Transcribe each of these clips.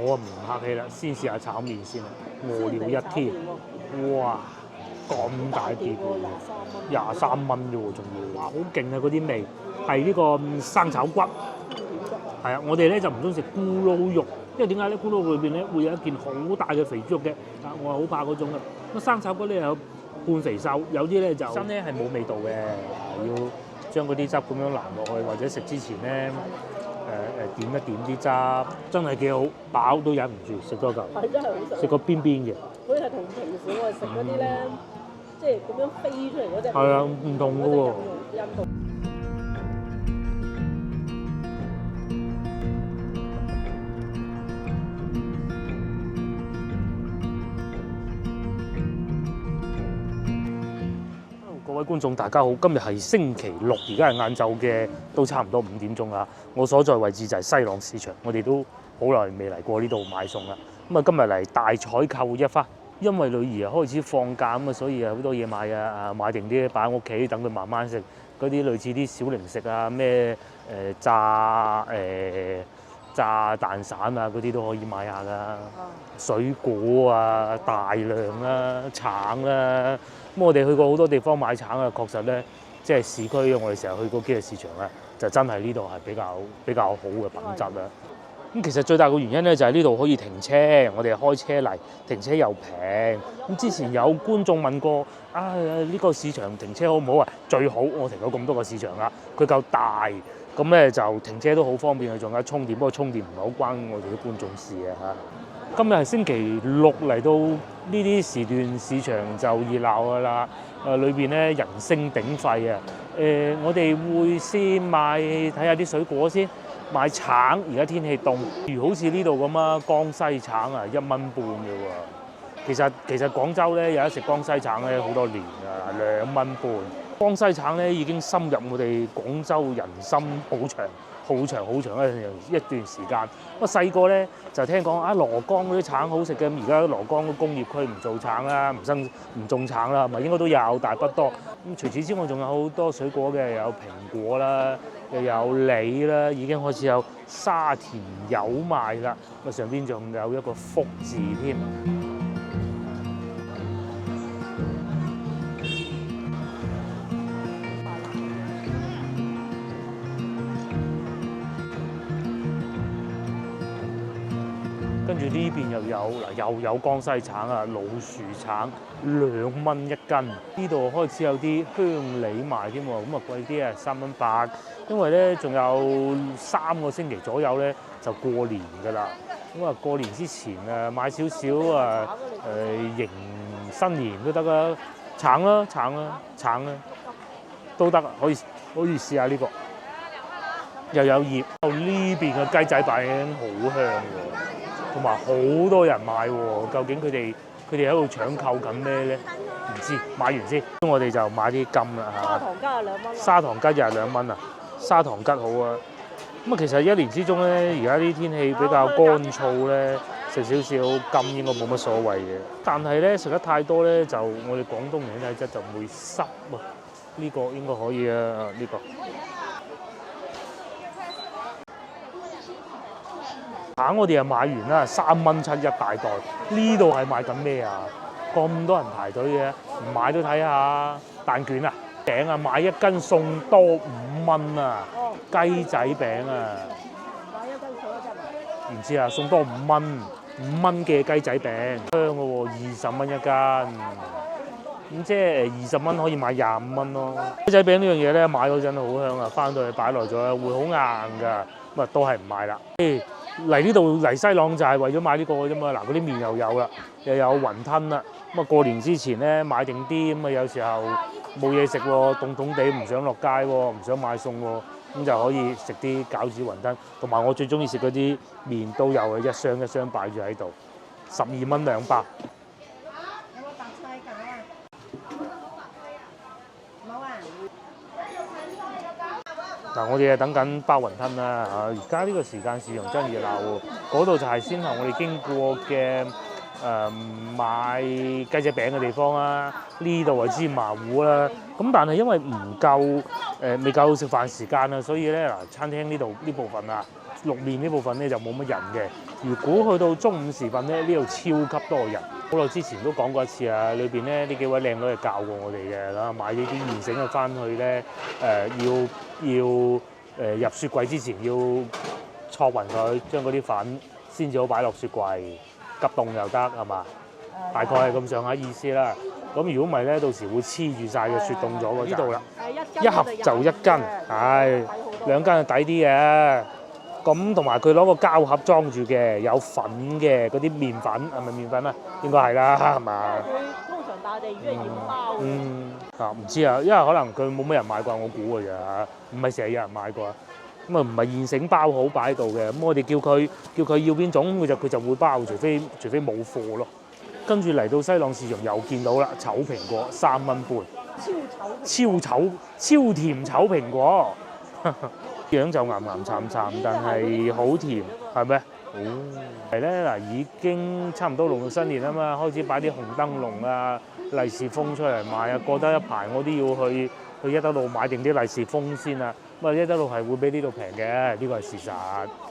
我唔客氣啦，先試下炒麵先啦，餓了一天，哇！咁大碟喎，23蚊啫喎，仲要，哇！好勁啊！嗰啲味係呢個生炒骨，係啊，我哋咧就唔中意食咕嚕肉，因為點解咧？咕嚕肉裏邊咧會有一件好大嘅肥豬肉嘅，啊，我係好怕嗰種嘅。咁生炒骨咧有半肥瘦，有啲咧就真咧係冇味道嘅，要將嗰啲汁咁樣淋落去，或者食之前咧點一點啲汁，真係幾好，飽都忍唔住食多嚿。係真係好食。食個邊邊嘅。佢係同平時我哋食嗰啲咧，即係咁樣飛出嚟嗰隻。係啊，唔同嘅喎。印度。各位觀眾大家好，今日係星期六，而家係晏晝嘅都差唔多5點鐘啦。我所在位置就係西朗市場，我哋都好耐未嚟過呢度買餸啦。咁啊，今日嚟大採購一番，因為女兒開始放假咁啊，所以啊好多嘢買啊，買定啲擺喺屋企，等佢慢慢食。嗰啲類似啲小零食啊，咩炸蛋散啊，嗰啲都可以買下噶。水果啊，大量啦，橙啦。咁我哋去過好多地方買橙啊，確實咧，即係市區我哋成日去過幾個市場咧，就真係呢度係比較好嘅品質啦。咁其實最大嘅原因咧就係呢度可以停車，我哋開車嚟，停車又平。咁之前有觀眾問過啊，呢個市場停車好唔好啊？最好，我停咗咁多個市場啦，佢夠大，咁咧就停車都好方便，仲有充電，不過充電唔係好關我哋啲觀眾事啊嚇。今日係星期六嚟到呢啲時段，市場就熱鬧㗎啦。裏邊咧人聲鼎沸啊！我哋會先睇下啲水果先，買橙。而家天氣凍，如好似呢度咁啊，江西橙啊1.5蚊嘅喎。其實廣州咧有得食江西橙咧好多年㗎，2.5蚊。江西橙咧已經深入我哋廣州人心好長一段時間。我細個咧就聽講啊，蘿崗嗰啲橙好食嘅，而家蘿崗工業區唔做橙啦，唔種橙啦，係咪應該都有，但係不多。咁除此之外，仲有好多水果嘅，有蘋果啦，又有梨啦，已經開始有沙田柚賣啦。咁上邊仲有一個福字添。跟住呢邊又有江西橙啊，老樹橙2蚊一斤。呢度開始有啲香梨賣添喎，咁啊貴啲啊3.8蚊。因為咧仲有3個星期左右咧就過年㗎啦。咁啊過年之前啊買少少迎新年都得啊，橙啦都得啊，可以試下呢個。又有葉，呢邊嘅雞仔餅好香喎。同埋好多人買喎，究竟佢哋喺度搶購緊咩咧？唔知，買完先。我哋就買啲柑啦嚇。砂糖桔又係2蚊啊！砂糖桔好啊。咁啊，其實一年之中咧，而家啲天氣比較乾燥咧，食少少柑應該冇乜所謂嘅。但係咧食得太多咧，就我哋廣東人嘅體質就會濕啊。呢個應該可以啊，呢個。橙我哋又買完啦，3.7蚊一大袋。呢度係賣緊咩啊？咁多人排隊嘅，唔買都睇下。蛋卷啊，餅啊，買1斤送多5蚊啊！雞仔餅啊，買1斤送1斤。唔知啊，送多5蚊，5蚊嘅雞仔餅，香嘅喎，20蚊一斤。咁即係20蚊可以買25蚊咯。雞仔餅呢樣嘢咧，買嗰陣好香啊，翻到去擺耐咗會好硬㗎，咁啊都係唔買啦。嚟呢度嚟西朗就係為咗買呢個嘅啫嘛。嗱，嗰啲麵又有啦，又有雲吞啦。咁啊過年之前咧買定啲，咁啊有時候冇嘢食喎，凍凍地唔想落街喎，唔想買餸喎，咁就可以食啲餃子雲吞。同埋我最中意食嗰啲麵都有嘅，一箱一箱擺住喺度，12蚊2包。有冇白菜餃啊？冇啊。嗱，我哋啊等緊包雲吞啦嚇！而家呢個時間市場真係熱鬧喎，嗰度就係先後我哋經過嘅買雞仔餅嘅地方啦，呢度係芝麻糊啦。咁但係因為唔夠未夠食飯時間啊，所以咧嗱，餐廳呢度呢部分啊，淥麵呢部分咧就冇乜人嘅。如果去到中午時分咧，呢度超級多人。好耐之前都講過一次啊，裏邊咧呢幾位靚女係教過我哋嘅啦，買呢啲現成嘅翻去咧要入雪櫃之前要搓勻佢，將嗰啲粉先至好擺落雪櫃，急凍又得係嘛？大概係咁上下意思啦。咁如果唔係咧，到時會黐住晒嘅雪凍咗嗰度啦。一盒就1斤，係2斤就抵啲嘅。咁同埋佢攞個膠盒裝住嘅，有粉嘅嗰啲麵粉，係咪麵粉啊？應該係啦，係嘛？佢通常大地魚係現包嘅。唔知啊，因為可能佢冇乜人買過，我估嘅咋，唔係成日有人買過。咁啊唔係現成包好擺喺度嘅，咁我哋叫佢要邊種，佢就會包，除非冇貨咯。跟住嚟到西朗市場又見到啦，丑蘋果3蚊半，超甜丑蘋果。樣就岩岩慘慘，但係好甜，係咩？係咧嗱，已經差唔多農曆新年啊嘛，開始擺啲紅燈籠啊、利是封出嚟賣啊。過得一排我都要去一德路買定啲利是封先啊。咁啊，一德路係會比呢度平嘅，呢個係事實。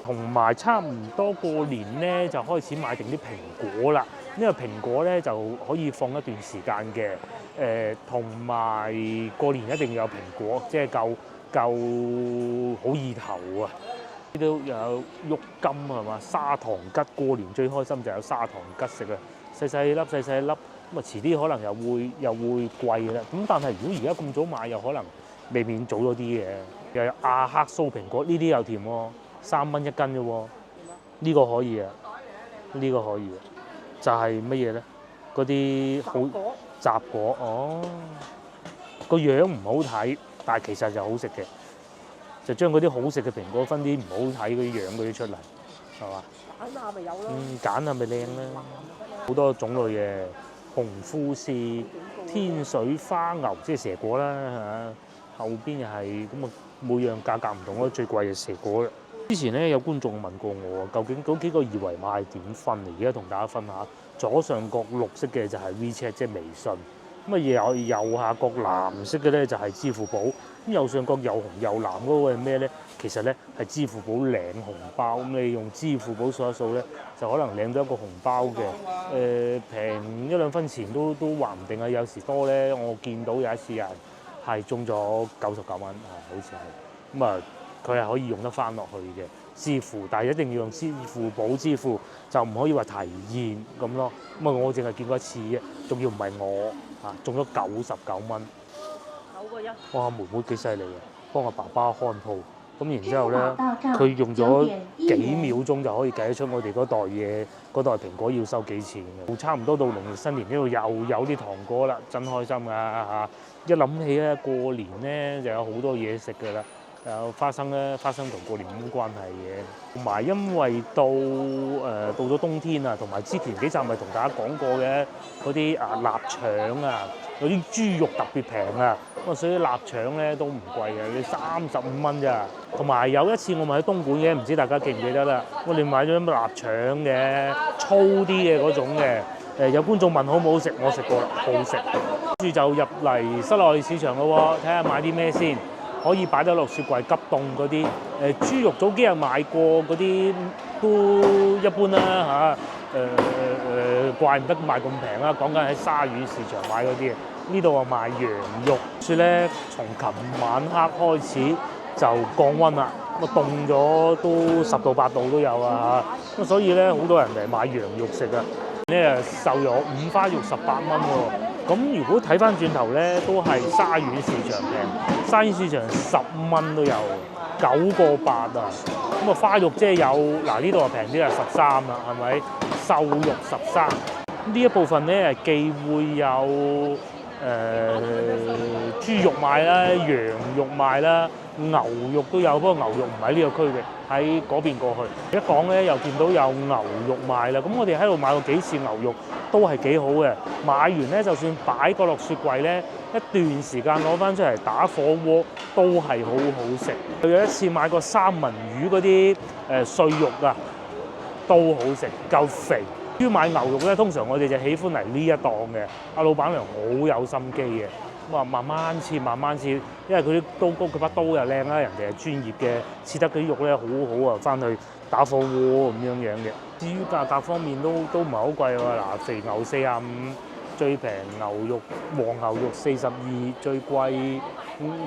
同埋差唔多過年咧，就開始買定啲蘋果啦。因為蘋果咧就可以放一段時間嘅。同埋過年一定要有蘋果，即係夠好意頭啊！呢度有鬱金係嘛，砂糖桔，過年最開心就有砂糖桔食啊！細細粒，咁啊遲啲可能又會貴啦。咁但係如果而家咁早買，又可能未免早咗啲嘅。又有亞克蘇蘋果，呢啲又甜喎，3蚊1斤啫喎。呢個可以啊，呢個可以啊，就係乜嘢咧？嗰啲好雜果哦，個樣唔好睇。但係其實就好食嘅，就將嗰啲好食嘅蘋果分啲唔好睇嗰啲樣嗰啲出嚟，係嘛？揀下咪有咯。揀下咪靚咧，好多種類嘅紅富士、天水花牛，即係蛇果啦嚇。後邊又係咁啊，每樣價格唔同咯，最貴嘅蛇果啦。之前咧有觀眾問過我，究竟嗰幾個二維碼係點分？而家同大家分下，左上角綠色嘅就係 WeChat，即係微信。咁啊右下角藍色嘅咧就係支付寶，咁右上角又紅又藍嗰個係咩咧？其實咧係支付寶領紅包，咁你用支付寶掃一掃咧，就可能領到一個紅包嘅。平1-2分錢都話唔定啊！有時多咧，我見到有一次人係中咗99蚊啊，好似係。咁啊，佢係可以用得翻落去嘅支付，但係一定要用支付寶支付，就唔可以話提現咁咯。咁啊，我淨係見過一次嘅，仲要唔係我。中咗99蚊9個1。哇！妹妹幾犀利啊，幫我爸爸看鋪，咁然之後咧，佢用咗幾秒鐘就可以計得出我哋嗰袋蘋果要收幾錢嘅。差唔多到農曆新年呢度又有啲糖果啦，真開心啊！一諗起咧過年咧就有好多嘢食㗎啦。有花生咧，花生同過年冇乜關係嘅。同埋因為到咗冬天啊，同埋之前幾集咪同大家講過嘅嗰啲臘腸啊，有啲豬肉特別平啊，咁啊所以臘腸咧都唔貴嘅，你35蚊咋。同埋有一次我咪喺東莞嘅，唔知大家記唔記得啦？我哋買咗啲臘腸嘅，粗啲嘅嗰種嘅。有觀眾問好唔好食，我食過啦，好食。跟住就入嚟室內市場咯喎，睇下買啲咩先。可以擺得落雪櫃急凍嗰啲，豬肉早幾日買過嗰啲都一般啦嚇，怪唔得賣咁平啦。講緊喺沙縣市場買嗰啲，呢度啊賣羊肉，所以咧從琴晚黑開始就降溫啦，咁啊凍咗都10度8度都有啊嚇，咁所以咧好多人嚟買羊肉食啊。咧瘦咗5花肉18蚊喎。咁如果睇翻轉頭咧，都係沙縣市場平，沙縣市場10蚊都有，9個8啊。咁啊花肉即係有嗱呢度啊平啲啊13啦，係咪？瘦肉13。呢一部分咧既會有豬肉賣啦、羊肉賣啦、牛肉都有，不過牛肉唔喺呢個區域，喺嗰邊過去。一講咧又見到有牛肉賣啦，咁我哋喺度買過幾次牛肉，都係幾好嘅。買完咧就算擺過落雪櫃咧，一段時間攞翻出嚟打火鍋都係好好食。有一次買過三文魚嗰啲碎肉啊，都好食，夠肥。於買牛肉咧，通常我哋就喜歡嚟呢一檔嘅，阿老闆娘好有心機嘅，咁啊慢慢切慢慢切，因為佢啲刀工佢把刀又靚啦，人哋係專業嘅，切得嗰啲肉咧好好啊，翻去打火鍋咁樣嘅。至於價格方面都唔係好貴喎，嗱肥牛45，最平牛肉黃牛肉42，最貴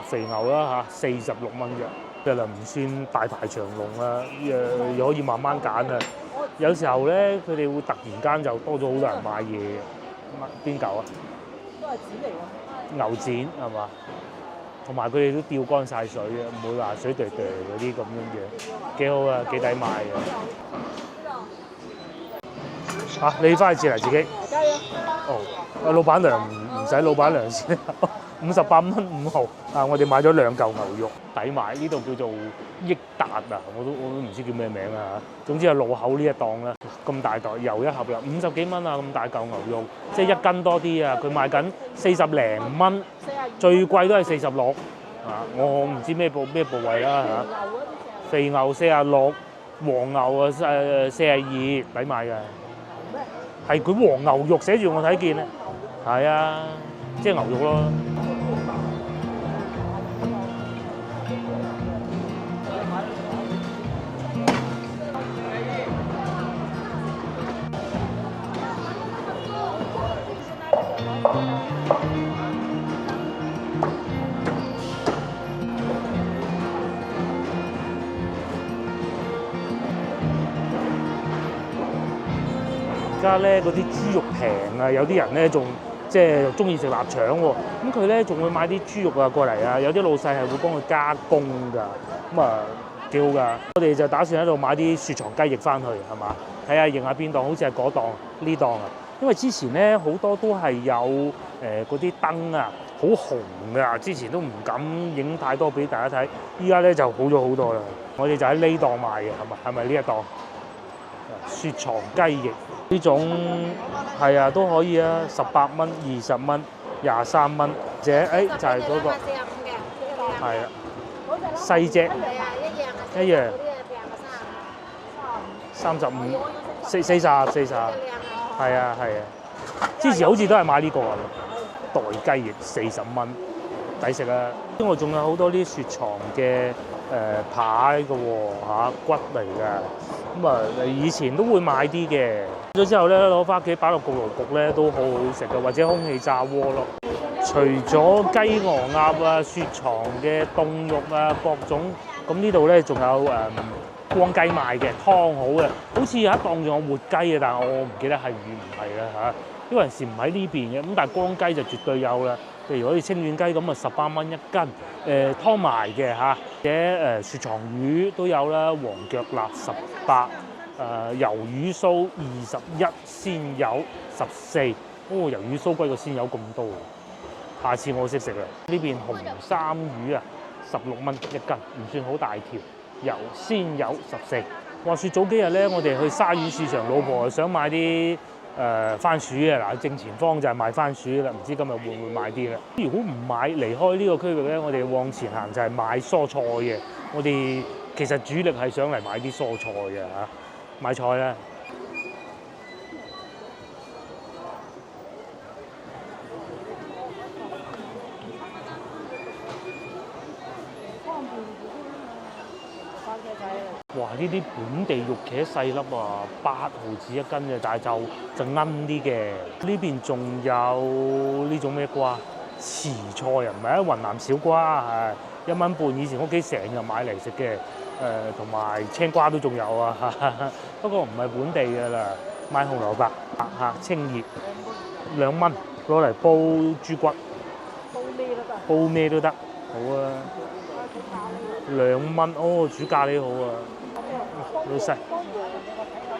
肥牛啦嚇46蚊嘅，就唔算大排長龍啦，又可以慢慢揀啊。有時候咧，佢哋會突然間就多咗好多人買嘢嘅，邊嚿啊？都係紙嚟㗎。牛展係嘛？同埋佢哋都吊乾晒水嘅，唔會話水噠噠嗰啲咁樣嘅，幾好啊，幾抵買嘅。嚇！你翻去切嚟自己？哦，阿老闆娘唔使老闆娘先，58蚊5毫。啊，我哋買咗2嚿牛肉，抵買。呢度叫做益達啊，我都唔知叫咩名啊嚇。總之係路口呢一檔啦，咁大袋又一盒啦，50幾蚊啊，咁大嚿牛肉，即係1斤多啲啊。佢賣緊40零蚊，最貴都係46啊。我唔知咩部位啦嚇。肥牛46，黃牛啊42，抵買嘅。係佢黃牛肉寫住我睇見咧，係啊，即係牛肉咯。而家咧嗰啲豬肉平啊，有啲人咧仲即係中意食臘腸喎，咁佢咧仲會買啲豬肉啊過嚟啊，有啲老細係會幫佢加工㗎，咁啊幾好㗎。我哋就打算喺度買啲雪藏雞翼翻去，係嘛？睇下認下邊檔，好似係嗰檔呢檔啊。因為之前咧好多都係有嗰啲燈啊，好紅㗎，之前都唔敢影太多俾大家睇，依家咧就好咗好多啦。我哋就喺呢檔買嘅，係咪呢一檔？雪藏雞翼呢種係啊都可以啊，18蚊、20蚊、23蚊，或者就係嗰個係啊細隻一樣35、40，係啊。之前好似都係買呢個袋雞翼40蚊，抵食啊！因為仲有好多啲雪藏嘅扒嘅喎骨嚟㗎。咁啊，以前都會買啲嘅，咗之後咧攞翻屋企擺落焗爐焗咧都好好食嘅，或者空氣炸鍋咯。除咗雞鵝鴨啊、雪藏嘅凍肉啊各種，咁呢度咧仲有光雞賣嘅，湯好嘅，好似有一檔仲有活雞嘅，但係我唔記得係唔係啦嚇，因為有時唔喺呢邊嘅，咁但係光雞就絕對有啦。譬如好似清遠雞咁啊，18蚊1斤，湯埋嘅嚇，或者雪藏魚都有啦，黃腳臘18，魷魚鬚21，鮮魷14，魷魚鬚貴過鮮魷咁多，下次我識食啦。呢邊紅衫魚啊，16蚊1斤，唔算好大條，鮮魷14。話説早幾日咧，我哋去沙縣市場，老婆想買啲番薯嘅，嗱正前方就係賣番薯啦，唔知今日會唔會買啲啦？如果唔買離開呢個區域咧，我哋往前行就係買蔬菜嘅。我哋其實主力係想嚟買啲蔬菜嘅嚇，買菜啦。哇！呢啲本地肉茄細粒啊，8毫子1斤嘅，但係就奀啲嘅。呢邊仲有呢種咩瓜？遲菜啊，唔係啊，雲南小瓜係1蚊半，以前屋企成日買嚟食嘅。同埋青瓜都仲有啊，不過唔係本地嘅啦。買紅蘿蔔嚇清熱2蚊，攞嚟煲豬骨，煲咩都得，好啊。2蚊哦，煮咖喱好啊，老細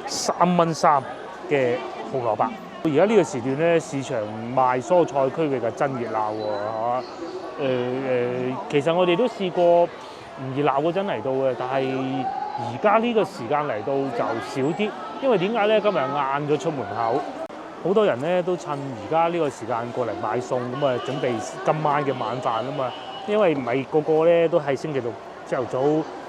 3蚊3嘅紅蘿蔔。而家呢個時段咧，市場賣蔬菜區域係真熱鬧喎嚇。其實我哋都試過唔熱鬧嗰陣嚟到嘅，但係而家呢個時間嚟到就少啲，因為點解咧？今日晏咗出門口，好多人咧都趁而家呢個時間過嚟買餸，咁啊準備今晚嘅晚飯啊嘛。因為唔係個個咧都係星期六朝頭早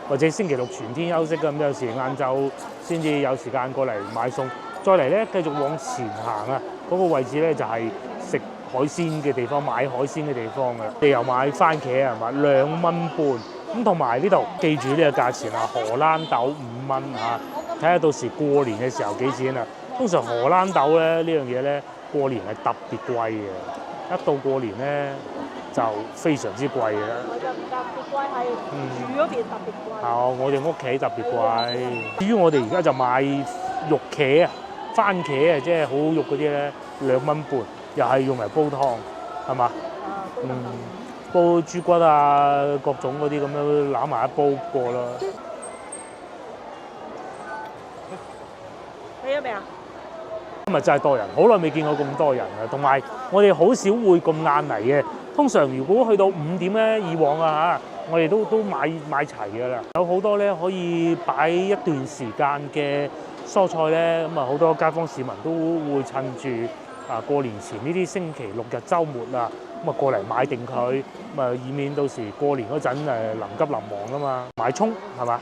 或者星期六全天休息嘅，咁有時晏晝先至有時間過嚟買餸。再嚟咧繼續往前行啊，嗰、個位置咧就係食海鮮嘅地方，買海鮮嘅地方㗎啦。你又買番茄係嘛，2蚊半。咁同埋呢度記住呢個價錢啊，荷蘭豆5蚊嚇，睇下到時過年嘅時候幾錢啊？通常荷蘭豆咧呢樣嘢咧過年係特別貴嘅，一到過年咧就非常之貴嘅。我就唔特別貴，係住嗰邊特別貴。我哋屋企特別貴。至於我哋而家就買肉茄啊、番茄啊，即係好好肉嗰啲咧，2蚊半，又係用嚟煲湯，係嘛？煲豬骨啊，各種嗰啲咁樣攬埋一煲過啦。你咗未啊？今日真係多人，好耐未見過咁多人啊！同埋我哋好少會咁晏嚟嘅。通常如果去到5點咧，以往啊嚇，我哋都買齊㗎啦。有好多咧可以擺一段時間嘅蔬菜咧，咁啊好多街坊市民都會趁住過年前呢啲星期6日週末啊，咁啊過嚟買定佢，咁啊以免到時過年嗰陣臨急臨忙啊嘛。買葱係嘛，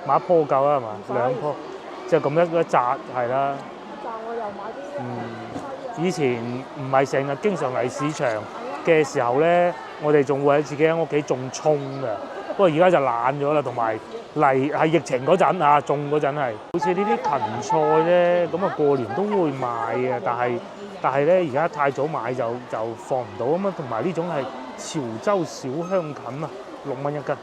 買一棵夠啦係嘛，2棵，即係咁一紮係啦。但我又買啲以前唔係成日經常嚟市場嘅時候咧，我哋仲會喺自己喺屋企種葱嘅。不過而家就懶咗啦，同埋嚟係疫情嗰陣啊，種嗰陣係好似呢啲芹菜咧，咁啊過年都會賣嘅，但係咧而家太早買就放唔到咁啊。同埋呢種係潮州小香芹啊，6蚊一斤。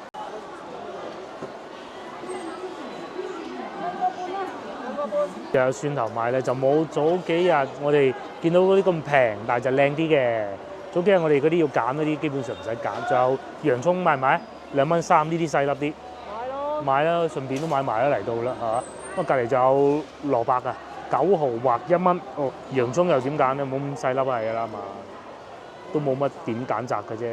又有蒜頭賣咧，就冇早幾日我哋見到嗰啲咁平，但係就靚啲嘅。早幾日我哋嗰啲要揀嗰啲，基本上唔使揀。仲有洋葱賣唔賣？2蚊3，呢啲細粒啲。買咯。買啦，順便都買埋啦嚟到啦，係嘛？咁啊隔離就有蘿蔔啊，9毫或1蚊。哦，洋葱又點揀咧？冇咁細粒係㗎啦嘛，都冇乜點揀擇嘅啫。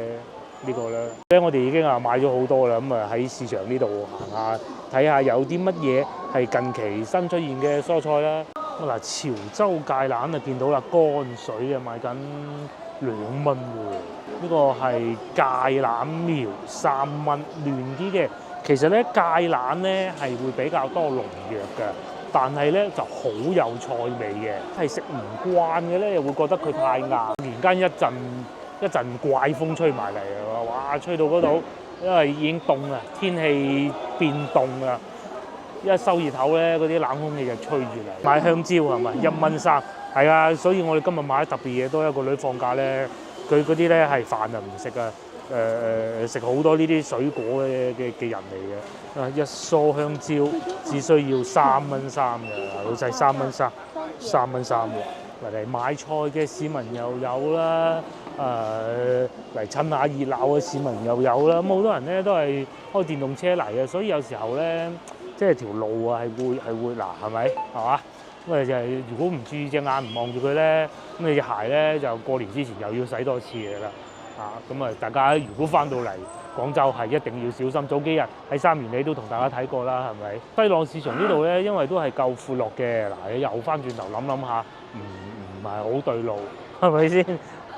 呢個咧，我哋已經買咗好多啦，咁啊喺市場呢度行下，睇下有啲乜嘢係近期新出現嘅蔬菜啦。咁嗱，潮州芥蘭啊見到啦，乾水啊賣緊2蚊喎。呢個係芥蘭苗3蚊，嫩啲嘅。其實咧芥蘭咧係會比較多農藥嘅，但係咧就好有菜味嘅。係食唔慣嘅咧，又會覺得佢太硬。年間一陣怪風吹埋嚟啊！哇，吹到嗰度，因為已經凍啦，天氣變凍啦，一收熱頭咧，嗰啲冷空氣就吹住嚟。買香蕉係咪1蚊3？係啊，所以我哋今日買特別嘢多。一個女放假咧，佢嗰啲咧係飯就唔食啊，食好多呢啲水果嘅人嚟嘅。啊，一梳香蕉只需要3蚊3嘅，老細3蚊3蚊3喎。嚟買菜嘅市民又有啦，嚟趁下熱鬧嘅市民又有啦。咁好多人咧都係開電動車嚟嘅，所以有時候咧即係條路啊係會嗱係咪係嘛？咁啊就係如果唔注意隻眼唔望住佢咧，咁你隻鞋咧就過年之前又要洗多次嘅啦。咁啊大家如果翻到嚟廣州係一定要小心。早幾日喺三元里都同大家睇過啦，係咪？西朗市場呢度咧，因為都係夠闊落嘅，嗱你又翻轉頭諗下，唔係好對路，係咪先？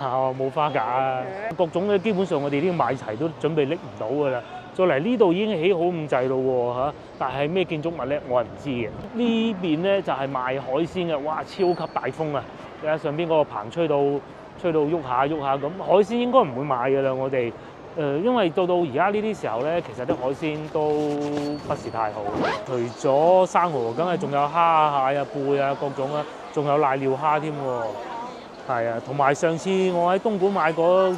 冇花架啊，各種咧基本上我哋啲買齊都準備拎唔到㗎啦。再嚟呢度已經起好咁滯咯喎嚇，但係咩建築物咧，我係唔知嘅。呢邊咧就係賣海鮮嘅，哇超級大風啊！你睇上邊嗰個棚吹到喐下咁，海鮮應該唔會買㗎啦，我哋。因為到而家呢啲時候咧，其實啲海鮮都不是太好。除咗生蠔，梗係仲有蝦啊、蟹啊、貝啊各種啊，仲有瀨尿蝦添喎。係啊，同埋上次我喺東莞買嗰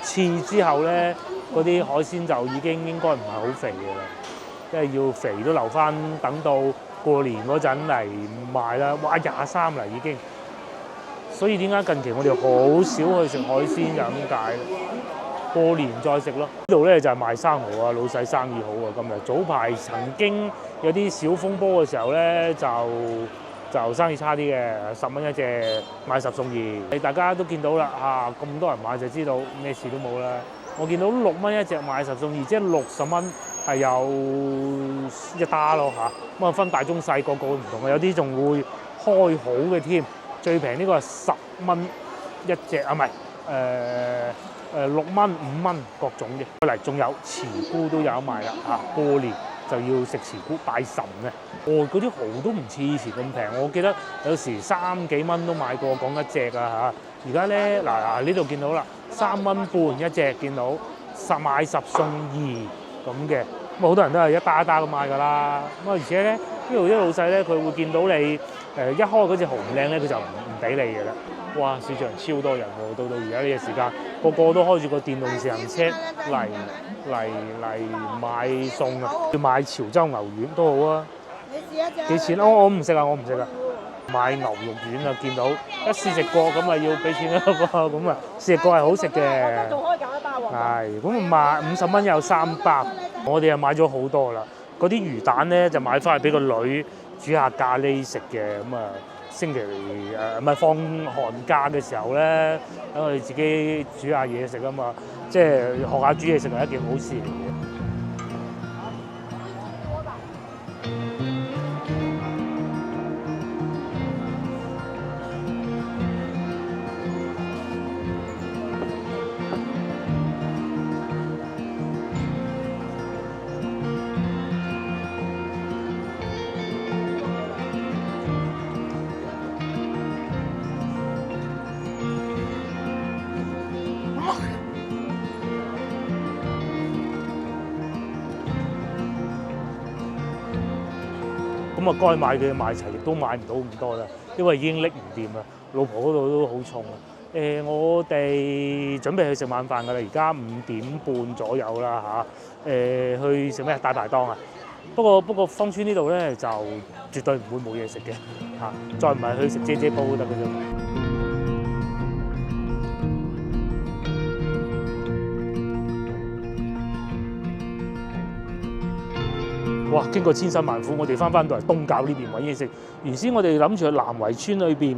次之後咧，嗰啲海鮮就已經應該唔係好肥嘅啦，即係要肥都留翻等到過年嗰陣嚟賣啦。哇，23啦已經。所以點解近期我哋好少去食海鮮就咁解？過年再食咯。呢度咧就係賣生蠔啊，老細生意好啊。今日早排曾經有啲小風波嘅時候咧，就生意差啲嘅，10蚊一隻買10送2。大家都見到啦，咁多人買就知道咩事都冇啦。我見到6蚊一隻買10送2，即係60蚊係有一打咯嚇。咁啊分大中細個唔同嘅，有啲仲會開好嘅添。最平呢個係10蚊一隻啊，唔係6蚊5蚊各種嘅。嚟仲有慈菇都有得賣啦嚇，過年就要食持菇拜神嘅。嗰啲蠔都唔似以前咁平，我記得有時3幾蚊都買過，講一隻啊嚇。而家咧嗱呢度見到啦，3蚊半一隻，見到買10送2咁嘅。咁好多人都係一打一打咁買㗎啦。咁而且咧呢度啲老細咧，佢會見到你一開嗰隻蠔唔靚咧，佢就唔俾你嘅啦。哇！市場超多人喎，到而家呢個時間，個個都開住個電動自行車嚟買餸啊！要買潮州牛丸都好啊，幾錢？我唔食啊，我唔食啊。買牛肉丸啊，見到一試食過咁啊要俾錢啦噃，咁啊試食過係好食嘅。仲可以揀一包喎。係，咁賣50蚊有3包，我哋又買咗好多啦。嗰啲魚蛋咧就買翻去俾個女煮下咖喱食嘅，咁啊星期唔係放寒假嘅時候咧，等我哋自己煮下嘢食啊嘛，即係學下煮嘢食係一件好事嚟嘅。咁啊，該買嘅買齊，亦都買唔到咁多啦，因為已經拎唔掂啦。老婆嗰度都好重啊。我哋準備去食晚飯㗎啦，而家5點半左右啦嚇。去食咩？大排檔啊！不過芳村呢度咧就絕對唔會冇嘢食嘅嚇，再唔係去食姐姐煲都得嘅啫。哇！經過千辛萬苦，我哋翻到嚟東滘呢邊揾嘢食。原先我哋諗住去南圍村裏邊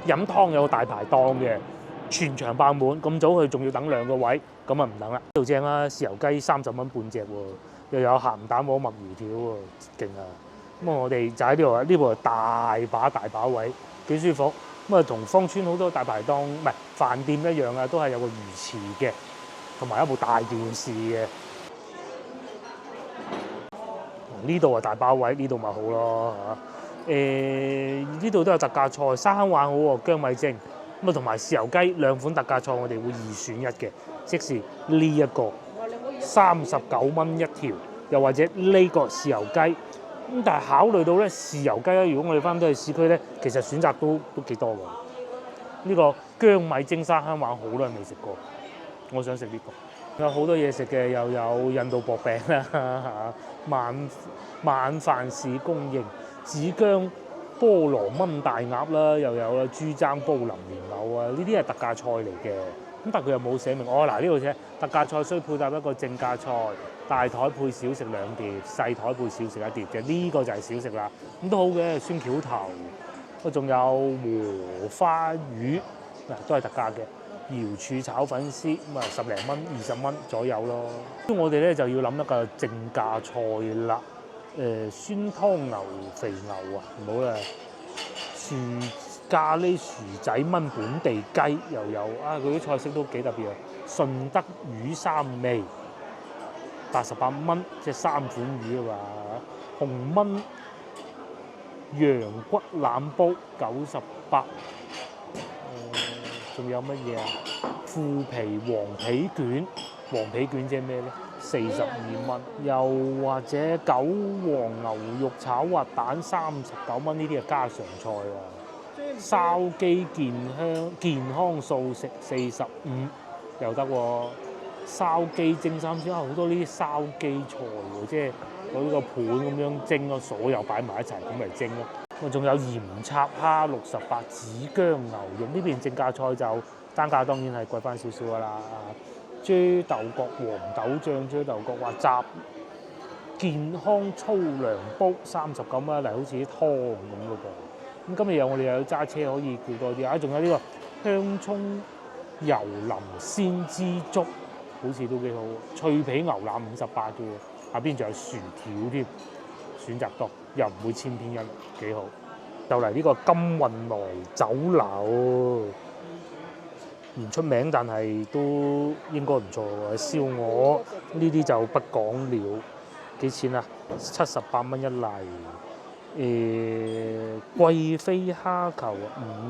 飲湯有個大排檔嘅，全場爆滿。咁早去仲要等2個位，咁啊唔等啦。呢度正啦，豉油雞30蚊半隻喎，又有鹹蛋黃墨魚條喎，勁啊！咁啊，我哋就喺呢度啊，呢度大把位，幾舒服。咁啊，同芳村好多大排檔唔係飯店一樣啊，都係有個魚池嘅，同埋一部大電視嘅。呢度啊大包位，呢度咪好咯嚇。呢度都有特價菜，沙坑玩好喎，薑米蒸咁啊，同埋豉油雞2款特價菜，我哋會2選1嘅，即是呢一個39蚊一條，又或者呢個豉油雞。咁但係考慮到咧豉油雞咧，如果我哋翻到去市區咧，其實選擇都幾多㗎。呢個薑米蒸沙坑玩好耐未食過，我想食呢個。有好多嘢食嘅，又有印度薄餅啦嚇，晚飯市供應，紫薑菠蘿炆大鴨啦，又有啦豬踭煲淋蓮藕啊，呢啲係特價菜嚟嘅。咁但係佢又冇寫明，嗱呢度寫特價菜需配搭一個正價菜，大台配小食2碟，細台配小食1碟嘅，呢個就係小食啦。咁都好嘅，酸蕎頭，仲有禾花魚，都係特價嘅。瑤柱炒粉絲咁啊10零蚊20蚊左右咯。咁我哋咧就要諗一個正價菜啦。酸湯牛肥牛啊，唔好啦。咖喱薯仔炆本地雞又有啊，佢啲菜式都幾特別啊。順德魚三味88蚊，即係3款魚啊嘛。紅燜羊骨腩煲98。仲有乜嘢啊？腐皮黃皮卷，黃皮卷即係咩咧？42蚊。又或者韭黃牛肉炒滑蛋39蚊，呢啲係家常菜啊。燒雞健康素食45又得喎。燒雞蒸三鮮，好多呢啲燒雞菜喎，即係攞呢個盤咁樣蒸咯，所有擺埋一齊咁嚟蒸咯。仲有鹽插蝦68，紫薑牛肉，呢邊正價菜就單價當然係貴翻少少噶啦。豬豆角黃豆醬豬豆角話雜健康粗糧煲39蚊嚟，好似啲湯咁嘅噃。咁今日我哋又有揸車可以叫多啲啊！仲有呢個香葱油淋鮮枝竹，好似都幾好。脆皮牛腩58嘅喎，下邊仲有薯條添，選擇多又唔會千篇一律，幾好。就嚟呢個金運來酒樓，唔出名但係都應該唔錯喎。燒鵝呢啲就不講了，幾錢啊？78蚊一例。貴妃蝦球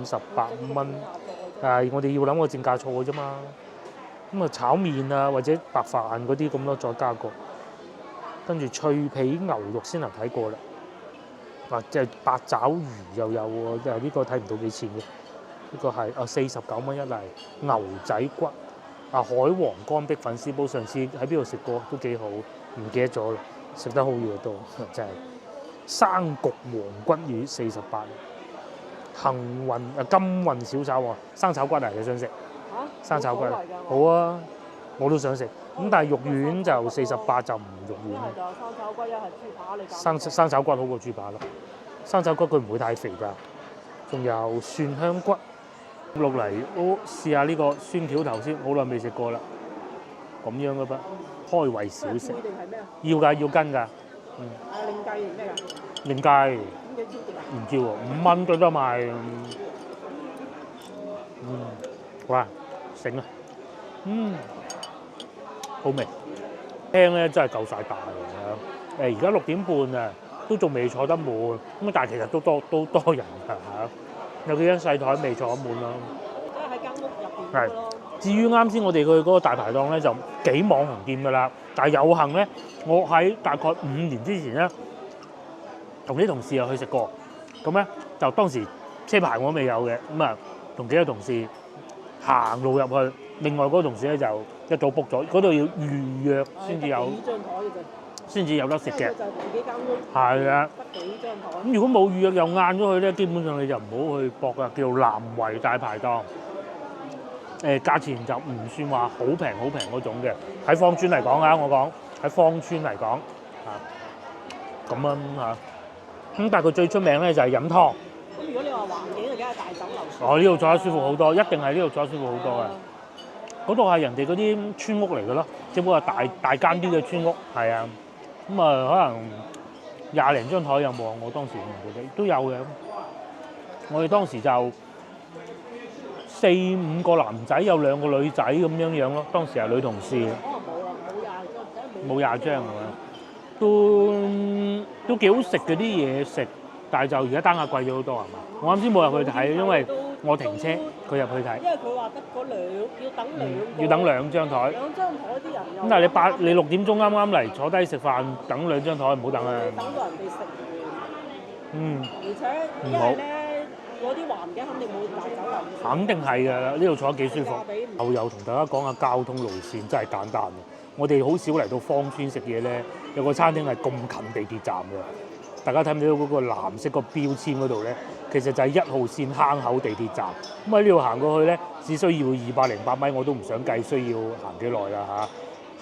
58蚊。但係我哋要諗個正價錯嘅啫嘛。咁啊炒麵啊或者白飯嗰啲咁咯，再加個。跟住脆皮牛肉先能睇過啦。即係八爪魚又有喎，呢個睇唔到幾錢嘅。呢個係49蚊一例。牛仔骨。海皇乾壁粉絲煲，上次喺邊度食過都幾好，唔記得咗啦。食得好嘢多，真係。生焗黃骨魚48。金運小炒喎，生炒骨嚟嘅想食。生炒骨好啊，我都想食。咁但係肉丸就48就唔肉丸。生炒骨一係豬扒你生炒骨好過豬扒咯。生炒骨佢唔會太肥㗎。仲有蒜香骨。落嚟，試下呢個酸條頭先，好耐未食過啦。咁樣嘅噃，開胃小食。定係咩啊？要㗎，要跟㗎。另計定咩㗎？另計。咁幾錢定啊？唔知喎，5蚊最多賣。哇，醒啊！好味。廳咧真係夠晒大嘅。而家6點半啊，都仲未坐得滿。咁但係其實都多人㗎嚇。有幾張細台未坐得滿咯。即係喺間屋入邊咯。至於啱先我哋去嗰個大排檔咧，就幾網紅店㗎啦。但係有幸咧，我喺大概5年之前咧，同啲同事又去食過。咁咧就當時車牌我都未有嘅，咁啊同幾個同事行路入去。另外嗰個同事咧就一早 book 咗，嗰度要預約先至有。幾張台嘅啫。先至有得食嘅。就係自己間屋。係啊。得幾張台。咁如果冇預約又晏咗去咧，基本上你就唔好去搏㗎，叫南圍大排檔。價錢就唔算話好平嗰種嘅。喺芳村嚟講啊，我講喺芳村嚟講咁樣嚇。咁但係佢最出名咧就係飲湯。咁如果你話環境，就梗係大酒樓。呢度坐得舒服好多，一定係呢度坐得舒服好多嘅。嗰度係人哋嗰啲村屋嚟嘅咯，只不過係大間啲嘅村屋，係啊。咁啊，可能20零張台有冇啊？我當時唔記得，都有嘅。我哋當時就4、5個男仔，有2個女仔咁樣咯。當時係女同事。可能冇啊，冇20張係嘛？都幾好食嘅啲嘢食，但係就而家單價貴咗好多係嘛？我啱先冇入去睇，因為我停車，佢入去睇。因為佢話得嗰要等要等2張台。2張台啲人又。咁但係你6點鐘啱啱嚟坐低食飯，等2張台唔好等啊！等到人哋食完。而且唔好。咧，嗰啲環境肯定冇大酒樓。肯定係㗎，呢度坐得幾舒服。又同大家講下交通路線，真係簡單嘅。我哋好少嚟到芳村食嘢咧，有個餐廳係咁近地鐵站嘅。大家睇唔睇到嗰個藍色個標籤嗰度咧？其實就係1號線坑口地鐵站。咁喺呢度行過去咧，只需要208米，我都唔想計需要行幾耐啦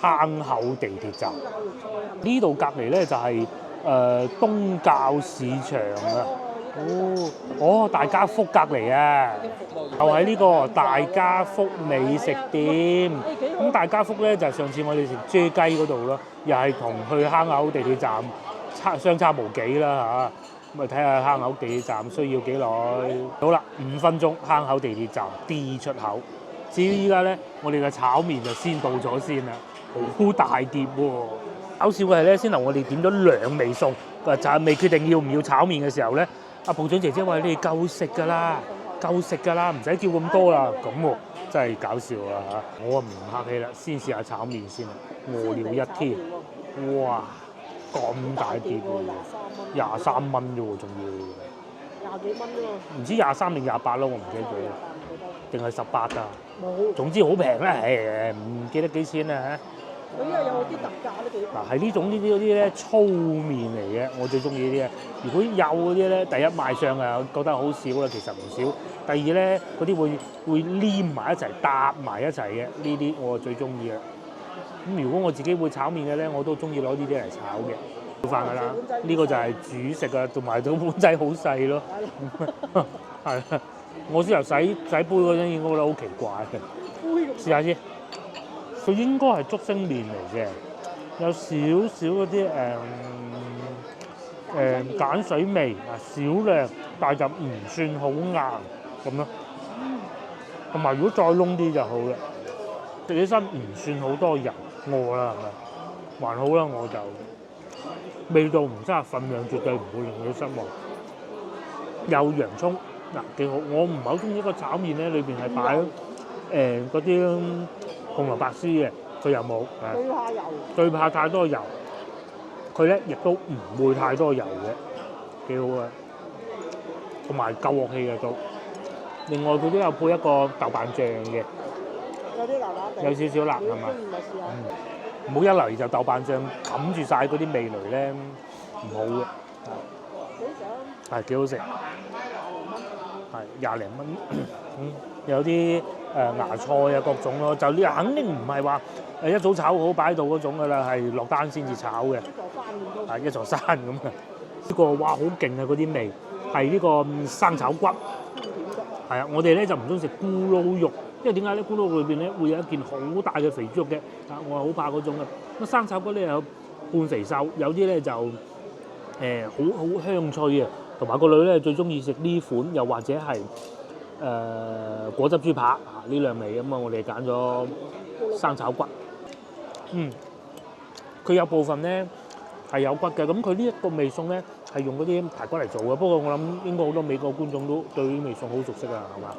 嚇。坑口地鐵站。呢度隔離咧就係東滘市場啊。大家福隔離啊，就喺呢個大家福美食店。咁大家福咧就係上次我哋食啫雞嗰度咯，又係同去坑口地鐵站相差無幾啦嚇。咁啊睇下坑口地鐵站需要幾耐？好啦，5分鐘坑口地鐵站 D 出口。至於依家咧，我哋嘅炒麵就先到咗先啦，好大碟喎！搞笑嘅係咧，先頭我哋點咗2味餸，就係未決定要唔要炒麵嘅時候咧。阿部長姐姐話：你哋夠食㗎啦，唔使叫咁多啦。咁喎，真係搞笑啊嚇！我唔客氣啦，先試下炒麵先啦。餓了一天，哇！咁大碟喎，23蚊啫喎，仲要。20幾蚊啫喎。唔知23定28咯，我唔記得咗。定係18啊？冇。總之好平啦，唔記得幾錢啊嚇。咁因為有啲特價都幾。嗱，係呢種嗰啲咧粗麵嚟嘅，我最中意呢啲啊。如果幼嗰啲咧，第一賣相啊，覺得好少啦，其實唔少。第二咧，嗰啲會黏埋一齊搭埋一齊嘅，呢啲我最中意啦。咁如果我自己會炒麵嘅咧，我都中意攞呢啲嚟炒嘅。做飯㗎啦，呢個就係煮食啊，同埋個碗仔好細咯。係啊，我先頭洗杯嗰陣已經覺得好奇怪嘅。試下先。佢應該係竹升麵嚟嘅，有少少嗰啲鹼水味啊，少量，但係就唔算好硬咁咯。同埋如果再燶啲就好啦，食起身唔算好多油，餓啦係咪？還好啦，我就味道唔差，份量絕對唔會令你失望。有洋葱嗱幾好，我唔係好中意一個炒面咧，裏邊係擺嗰啲紅蘿蔔絲嘅，佢又冇最怕油。最怕太多油，佢咧亦都唔會太多油嘅，幾好啊！同埋夠鑊氣嘅都。另外佢都有配一個豆瓣醬嘅，有啲辣辣地。有少少辣係嘛？唔係試下。唔好一嚟就豆瓣醬冚住晒嗰啲味蕾咧，唔好嘅。幾想係幾好食，係20零蚊，有啲芽菜啊各種咯，就呢肯定唔係話一早炒好擺喺度嗰種㗎啦，係落單先至炒嘅，係一座山咁嘅。呢個哇好勁啊！嗰啲味係呢個生炒骨，係啊，我哋咧就唔中意食咕嚕肉，因為點解咧？咕嚕肉裏邊咧會有一件好大嘅肥豬肉嘅，我係好怕嗰種嘅。咁生炒骨咧有半肥瘦，有啲咧就好香脆啊！同埋個女咧最中意食呢款，又或者係果汁豬扒呢兩味咁啊！我哋揀咗生炒骨，佢有部分咧係有骨嘅，咁佢呢一個味餸咧係用嗰啲排骨嚟做嘅。不過我諗應該好多美國觀眾都對呢味餸好熟悉啊，係嘛？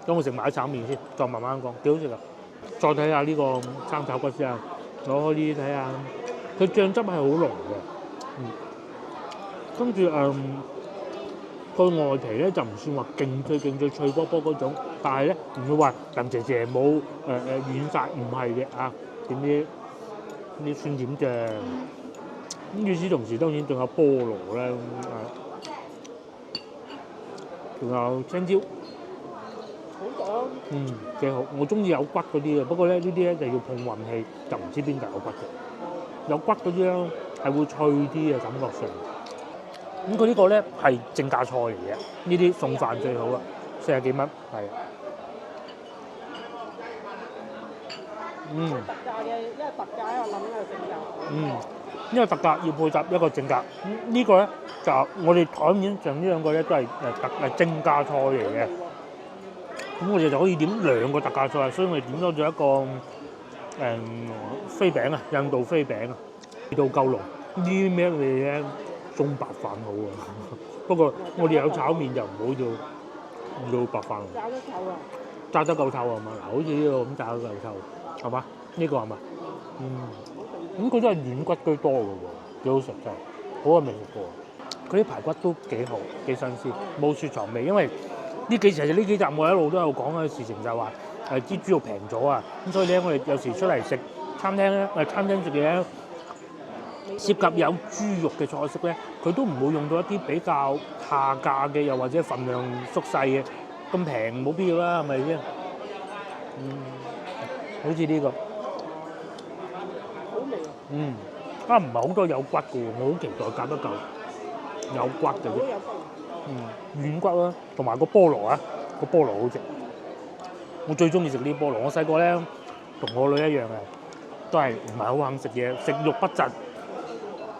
咁我食埋啲炒麵先，再慢慢講，幾好食啊！再睇下呢個生炒骨先啊，攞開呢啲睇下，佢醬汁係好濃嘅。跟住個外皮咧就唔算話勁脆脆波波嗰種，但係咧唔會話腍謝謝冇軟晒，唔係嘅啊！點啲酸點醬，咁與此同時當然仲有菠蘿啦，仲有青椒，好講。幾好，我中意有骨嗰啲嘅，不過咧呢啲咧就要碰運氣，就唔知邊度有骨嘅，有骨嗰啲咧係會脆啲嘅感覺上。咁佢呢個咧係正價菜嚟嘅，呢啲餸飯最好啦，40幾蚊，係。特價嘅，因為特價喺度諗緊係正價。因為特價要配搭一個正價，呢個咧就我哋台面上呢兩個咧都係正價菜嚟嘅。咁我哋就可以點2個特價菜，所以我哋點多咗一個飛餅啊，印度飛餅啊，味道夠濃。呢啲咩味咧？中白飯好啊，不過我哋有炒面就唔好要白飯。炸得透啊！炸得夠透係嘛？嗱，好似呢個咁炸得夠透，係嘛？呢個係嘛？咁佢都係軟骨居多嘅喎，幾好食真係，好耐未食過。佢啲排骨都幾好，幾新鮮，冇雪藏味。因為呢幾集我一路都有講嘅事情就係話啲豬肉平咗啊，咁所以咧我哋有時出嚟食餐廳咧，餐廳食嘢咧。涉及有豬肉嘅菜式咧，佢都唔會用到一啲比較下價嘅，又或者份量縮細嘅，咁平冇必要啦，係咪先？好似呢個，好味啊！唔係好多有骨嘅喎，我好期待夾得夠有骨嘅啫。軟骨啦，同埋個菠蘿啊，個菠蘿好食。我最中意食呢啲菠蘿。我細個咧同我女一樣嘅，都係唔係好肯食嘢，食肉不振。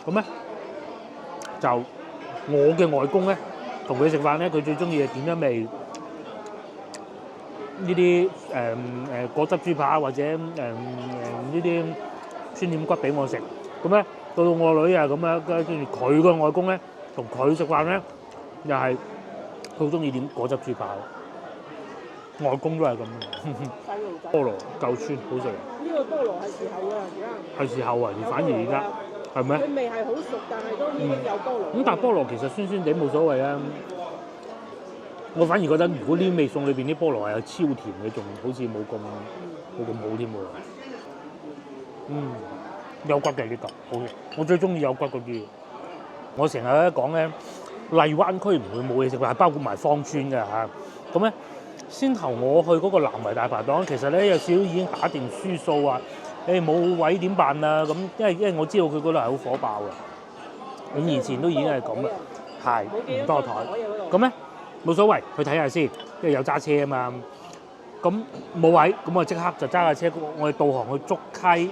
咁咧就我嘅外公咧同佢食飯咧，佢最中意係點一味呢啲果汁豬扒或者呢啲酸點骨俾我食。咁咧到我女啊咁樣，跟住佢個外公咧同佢食飯咧，又係佢好中意點果汁豬扒。外公都係咁嘅。菠蘿夠酸，好食。呢個菠蘿係時候㗎，而家。係時候啊，反而而家。係咪？佢味係好熟，但係都已經有菠蘿。咁但係菠蘿其實酸酸地冇所謂啊。我反而覺得，如果呢啲味餸裏邊啲菠蘿係有超甜嘅，仲好似冇咁好添喎。有骨嘅呢個，好嘅。我最中意有骨嗰啲。我成日咧講咧，荔灣區唔會冇嘢食，係包括埋芳村嘅嚇。咁咧，先頭我去嗰個南圍大排檔，其實咧有少少已經打定輸數啊。冇位點辦啊？咁因為我知道佢嗰度係好火爆嘅，咁以前都已經係咁啦，係唔多台。咁咧冇所謂，去睇下先，因為有揸車啊嘛。咁冇位，咁我即刻就揸架車，我哋導航去竹溪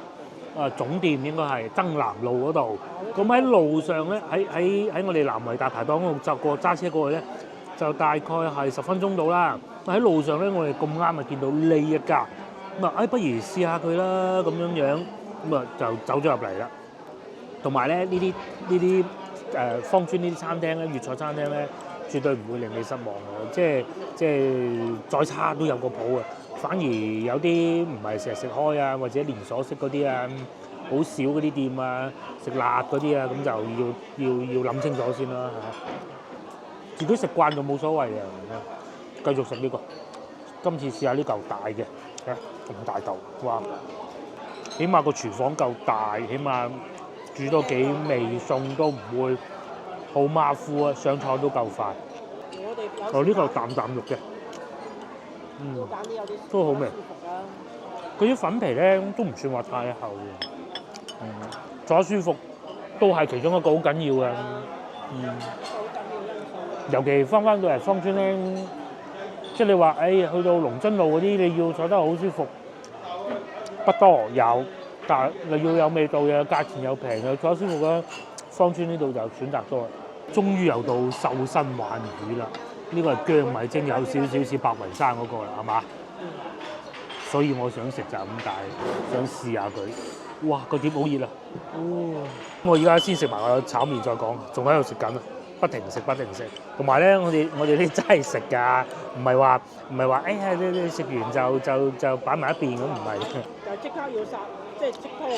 總店，應該係增南路嗰度。咁喺路上咧，喺我哋南圍大排檔嗰度就揸車過去咧，就大概係10分鐘到啦。喺路上咧，我哋咁啱啊見到呢一家。咁啊，不如試下佢啦，咁樣，咁啊就走咗入嚟啦。同埋咧呢啲芳村呢啲餐廳咧，粵菜餐廳咧，絕對唔會令你失望嘅，即係再差都有個譜啊。反而有啲唔係成日食開啊，或者連鎖式嗰啲啊，好少嗰啲店啊，食辣嗰啲啊，咁就要諗清楚先啦嚇。自己食慣就冇所謂嘅，繼續食呢個。今次試下呢嚿大嘅，咁大嚿，哇！起碼個廚房夠大，起碼煮多幾味餸都唔會好馬虎啊，上菜都夠快。我哋哦，呢嚿啖啖肉嘅，要揀啲有啲都好味。舒服啊！嗰啲粉皮咧都唔算話太厚嘅，坐舒服都係其中一個好緊要嘅。好緊要因素。尤其翻到嚟芳村咧，即係你話去到龍津路嗰啲，你要坐得好舒服，不多有，但係你要有味道嘅，價錢又平又坐得舒服嘅，芳村呢度就選擇多啦。終於又到瘦身鯇魚啦，呢個係薑米蒸，有少少似白雲山嗰個啦，係嘛？所以我想食就咁解，想試下佢。哇，個碟好熱啊！我而家先食埋個炒麵再講，仲喺度食緊啊！不停食。同埋咧，我哋啲真係食㗎，唔係話你食完就擺埋一邊咁，唔係。就即刻要殺，即係即湯嘅。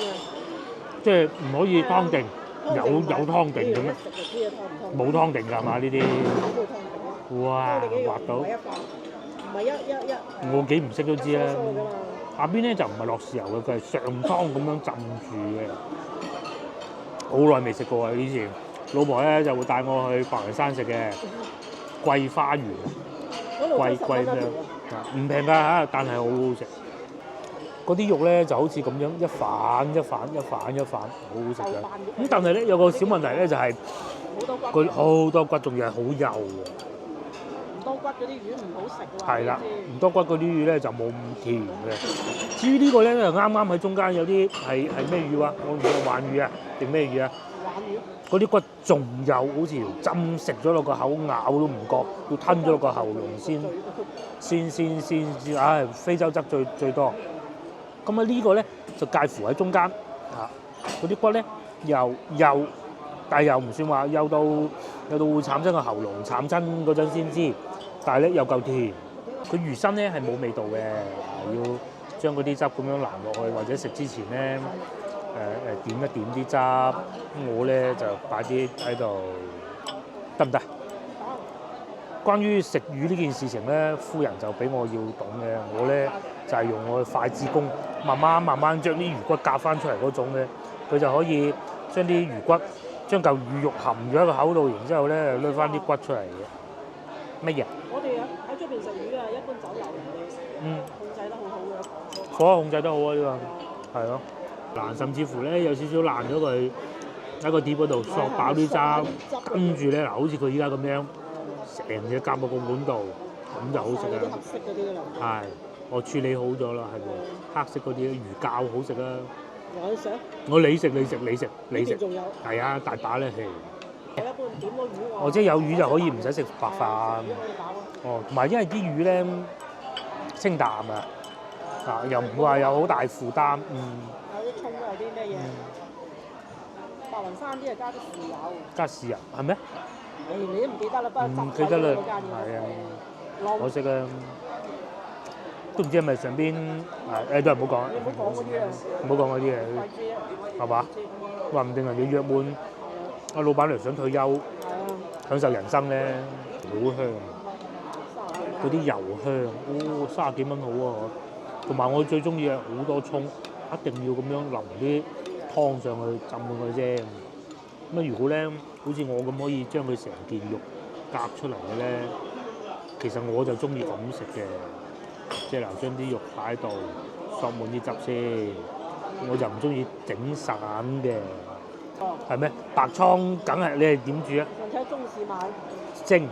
即係唔可以湯定，有湯定嘅咩？食就知啊，湯唔湯？冇湯定㗎嘛呢啲。冇湯定。哇！滑到唔係一塊，唔係一。我幾唔識都知啦。收㗎嘛。下邊咧就唔係落豉油嘅，佢係上湯咁樣浸住嘅。好耐未食過啊！以前老婆咧就會帶我去白雲山食嘅桂花園，貴咩？唔平㗎嚇，但係好好食。嗰啲肉咧就好似咁樣一反，好好食嘅。咁但係咧有個小問題咧就係佢好多骨，仲要係好幼嘅。唔多骨嗰啲魚唔好食喎。係啦，唔多骨嗰啲魚咧就冇咁甜嘅。至於呢個咧就啱啱喺中間有啲係咩魚啊？我唔知鯇魚啊定咩魚啊？鯇魚。嗰啲骨仲幼，好似條針食咗落個口咬都唔覺，要吞咗落個喉嚨先。唉，非洲鯽最多。咁啊呢個咧就介乎喺中間啊，嗰啲骨咧又幼，但係又唔算話幼到會慘親個喉嚨，慘親嗰陣先知。但係咧又夠甜，佢魚身咧係冇味道嘅，要將嗰啲汁咁樣淋落去，或者食之前咧點一點啲汁。我咧就擺啲喺度，得唔得？關於食魚呢件事情咧，夫人就比我要懂嘅，我咧就係用我嘅筷子功，慢慢將啲魚骨夾翻出嚟嗰種咧，佢就可以將啲魚骨將嚿魚肉含咗喺個口度，然之後咧攞翻啲骨出嚟嘅。乜嘢？我哋喺出邊食魚啊，一般酒樓人哋控制得好好嘅，火控制得好啊！呢個係咯，嗱，甚至乎咧有少少爛咗佢喺個碟嗰度索飽啲渣，跟住咧嗱，好似佢依家咁樣成隻夾落個碗度，咁就好食啦。黑色嗰啲啦。係，我處理好咗啦，係喎，黑色嗰啲魚膠好食啊！我食。我你食。呢邊仲有。係啊，大把咧，係。我一般點個魚哦，即係有魚就可以唔使食白飯。哦，同埋因為啲魚咧清淡啊，又唔會話有好大負擔。有啲葱有啲咩嘢？白雲山啲係加啲豉油。加豉油係咩？你都唔記得啦，不過唔記得啦，係啊，可惜啊，都唔知係咪上邊都係唔好講啦。你唔好講嗰啲啊！唔好講嗰啲嘢，係嘛？話唔定人哋約滿阿老闆娘想退休，享受人生咧，好香，嗰啲油香，30幾蚊好啊！同埋我最中意係好多葱，一定要咁樣淋啲湯上去浸佢啫。咁啊，如果咧好似我咁可以將佢成件肉夾出嚟嘅咧，其實我就中意咁食嘅，即係嗱，將啲肉擺喺度，索滿啲汁先，我就唔中意整散嘅。係咩？白倉梗係你係點煮啊？上次喺中市買。蒸、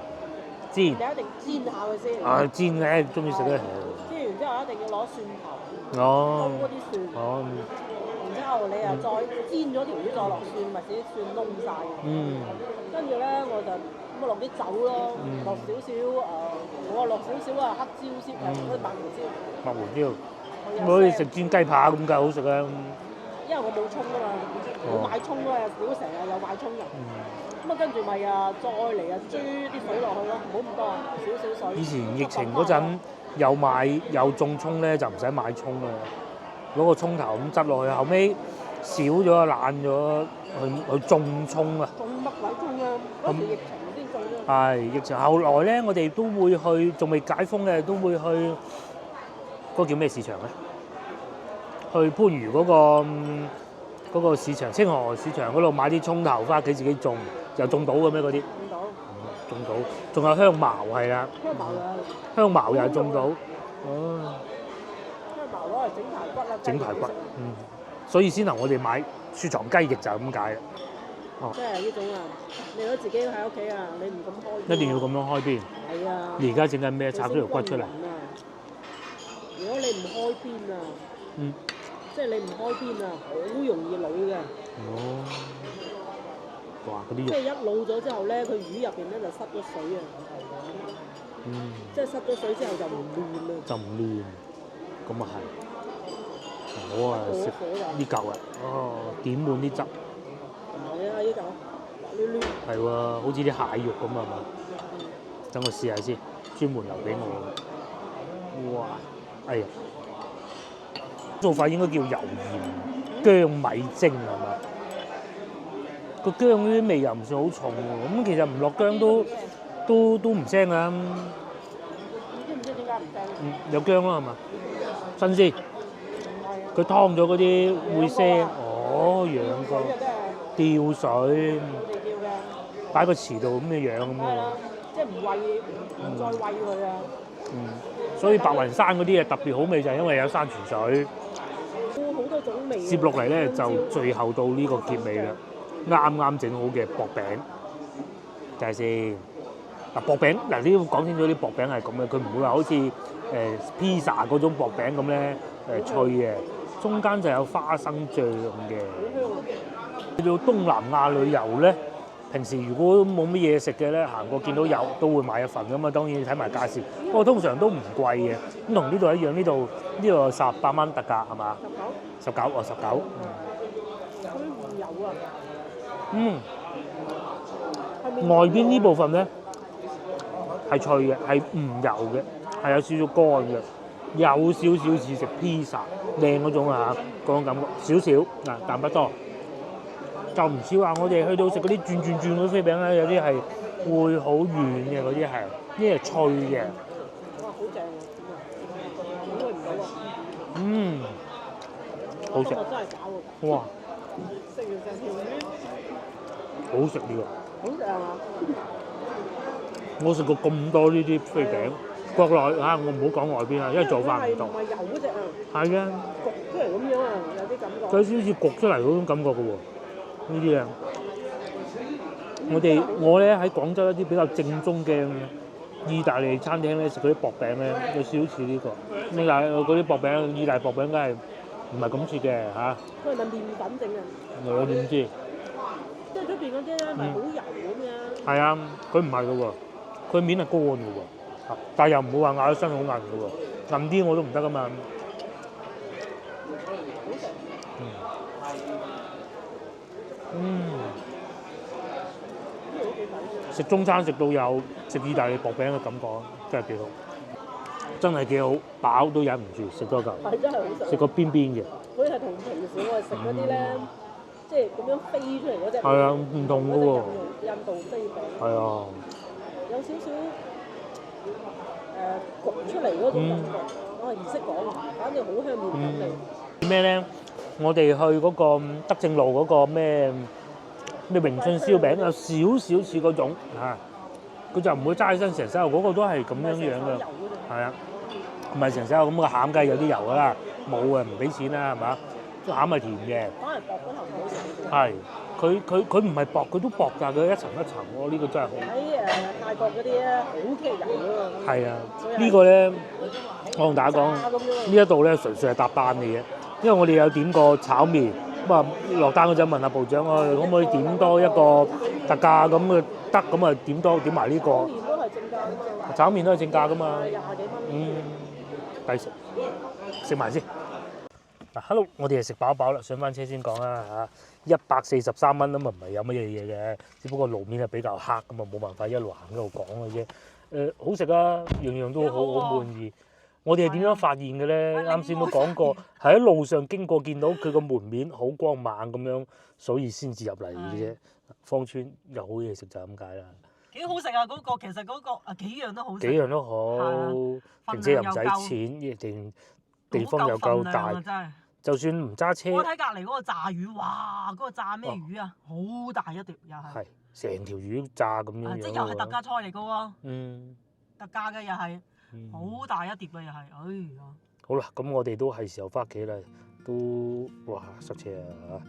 煎。你一定煎下佢先。煎嘅，中意食咧。煎完之後一定要攞蒜頭。哦。撈嗰啲蒜。哦。然之後你又再煎咗條魚，再落蒜，咪啲蒜燶晒。跟住咧，我就咁落啲酒咯，落少少我落少少黑椒先，嗰啲白胡椒。白胡椒。好似食煎雞扒咁㗎，好食啊！一因為我冇葱啊嘛，冇買葱啊，屌成日有買葱嘅。咁啊跟住咪再嚟豬啲水落去咯，唔好咁多，少少水。以前疫情嗰陣有買有種葱咧，就唔使買葱啦，攞個葱頭咁執落去，後尾少咗爛咗，去種葱啊。種乜鬼葱啊？嗰時疫情先種啫。係疫情後來咧，我哋都會去，仲未解封嘅都會去嗰個叫咩市場咧？去番禺嗰個市場，清河市場嗰度買啲葱頭，翻屋企自己種，又種到嘅咩嗰啲？種到。種到，仲有香茅係啦，香茅又係種到。哦，香茅攞嚟整排骨啦。整排骨，所以先能我哋買雪藏雞翼就係咁解啦。即係呢種啊，你如果自己喺屋企啊，你唔敢開。一定要咁樣開邊。係啊。你而家整緊咩？拆咗條骨出嚟。如果你唔開邊啊，即係你唔開邊啊，好容易老嘅。哦。哇！嗰啲即係一老咗之後咧，佢魚入邊咧就濕咗水啊。即係濕咗水之後就唔嫩啦。就唔嫩，咁啊係。我啊食呢嚿啊，點滿啲汁。係啊，呢嚿攣攣。係喎，好似啲蟹肉咁啊嘛。等我試下先，專門留俾我。哇！哎呀，做法應該叫油鹽薑米蒸係嘛？個薑嗰啲味又唔算好重喎，咁其實唔落薑都唔腥啊。知唔知點解唔腥？有薑啦係嘛？新鮮。佢劏咗嗰啲會腥。哦，養過。吊水。擺個池度咁嘅樣咁係啦，即係唔再餵佢啊。所以白雲山嗰啲嘢特別好味就係因為有山泉水。好多種味。接落嚟咧就最後到呢個結尾啦，啱啱整好嘅薄餅，睇下先。嗱薄餅嗱呢講清楚啲薄餅係咁嘅，佢唔會話好似pizza 嗰種薄餅咁咧脆嘅，中間就有花生醬嘅。去到東南亞旅遊咧，平時如果冇乜嘢食嘅咧，行過見到有都會買一份咁啊。當然睇埋價錢，不過通常都唔貴嘅。咁同呢度一樣，呢度18蚊特價係嘛？19哦19。嗰啲唔油啊。外邊呢部分咧係脆嘅，係唔油嘅，係有少少乾嘅，有少少似食 pizza 靚嗰種啊嗰種感覺，少少嗱，但不多。就唔似話我哋去到食嗰啲轉嗰啲飛餅咧，有啲係會好軟嘅嗰啲係，呢啲係脆嘅。哇！好正啊！點會唔到啊？好食。真係搞喎。哇！食完成條魚。好食呢個。好食係嘛？我食過咁多呢啲飛餅，國內我唔好講外邊啊，因為做法唔同。唔係油嗰隻啊？係啊。焗出嚟咁樣啊，有啲感覺。佢好似焗出嚟嗰種感覺嘅喎。呢啲啊，我咧喺廣州一啲比較正宗嘅意大利餐廳咧食嗰啲薄餅咧，有少少似呢個。你話嗰啲薄餅，意大利薄餅梗係唔係咁切嘅嚇？佢係咪麵粉整啊？我點知？即係出邊嗰啲咧，咪好油咁樣。係啊，佢唔係嘅喎，佢面係乾嘅喎，但係又唔會話咬起身好硬嘅喎，硬啲我都唔得㗎嘛。食中餐食到有食意大利薄餅嘅感覺，真係幾好，真係幾好，飽都忍唔住食多嚿。係真係好食。食個邊邊嘅。好似係同平時我哋食嗰啲咧，即係咁樣飛出嚟嗰隻。係啊，唔同嘅喎。印度飛餅。係啊。有少少焗出嚟嗰種感覺，我係唔識講，反正好香麵粉味。咩咧？我哋去嗰個德政路嗰個咩榮春燒餅有少少似嗰種嚇，佢就唔會揸起身成手油，嗰個都係咁樣樣嘅，係啊，唔係成手油咁嘅餡梗係有啲油㗎啦，冇啊唔俾錢啦係嘛，餡係甜嘅。反而薄嗰頭好食。係，佢唔係薄，佢都薄㗎，佢一層一層喎，呢個真係好。喺泰國嗰啲咧好激油㗎嘛。係啊，呢個咧我同大家講，呢一度咧純粹係搭單嘅嘢。因為我哋有點過炒麵，咁啊落單嗰陣問下部長，我哋可唔可以點多一個特價咁嘅得，咁啊點埋呢個。麵都係正價㗎嘛。炒麵都係正價㗎嘛。20幾蚊。抵食，食埋先。嗱，hello，我哋係食飽飽啦，上翻車先講啦嚇，143蚊咁啊，唔係有乜嘢嘅，只不過路面係比較黑咁啊，冇辦法一路行一路講嘅啫。好食啊，樣樣都好滿意。我哋係點樣發現嘅咧？啱先都講過，係喺路上經過見到佢個門面好光猛咁樣，所以先至入嚟嘅啫。芳村有好嘢食就係咁解啦。幾好食啊！嗰個其實嗰個啊幾樣都好食。幾樣都好，停車又唔使錢，地方又夠大。就算唔揸車，我睇隔離嗰個炸魚，哇！嗰個炸咩魚啊？好大一碟又係。係成條魚炸咁樣。即係又係特價菜嚟㗎喎。嗯。特價嘅又係，好大一碟嘅又係，哎呀！好啦，咁我哋都係時候翻屋企啦，都哇塞車啊！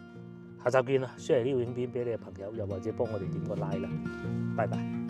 下集見啦，share呢條影片俾你嘅朋友，又或者幫我哋點個 like 啦，拜拜。